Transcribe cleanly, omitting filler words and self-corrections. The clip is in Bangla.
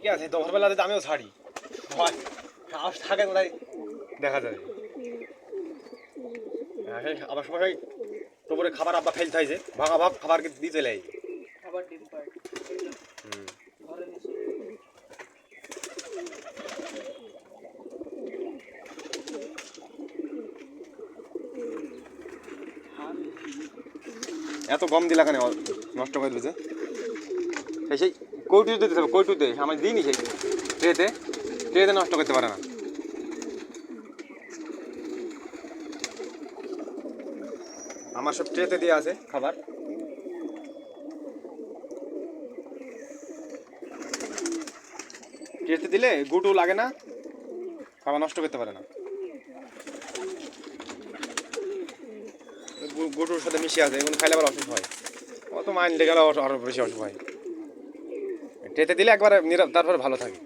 ঠিকই আছে, দুপুরবেলা যদি আমিও ছাড়ি হয় সাহস থাকে কোথায় দেখা যাবে। আবার সময় দুপুরে খাবার আব্বা ফেলতে হয়েছে, ভাগা ভাগ খাবার দিয়ে চলে যাই। খাবার ডিম পায় ঘরে নিচে এত কম দিলা কেন নষ্ট করে দিয়েছে? সেই কৌটুতে দিতে হবে, কৌটুতে আমার দিইনি, সেই ট্রেতে ট্রেতে নষ্ট করতে পারে না। আমার সব ট্রেতে দিয়ে আছে খাবার। ট্রেতে দিলে গুটু লাগে না, খাবার নষ্ট করতে পারে না। গুটুর সাথে মিশে আছে, এগুলো খাইলে আবার অসুখ হয়, অত মাইন্ডে গেলে আরো বেশি অসুখ হয়। ট্রেতে দিলে একবারে তারপরে ভালো থাকে।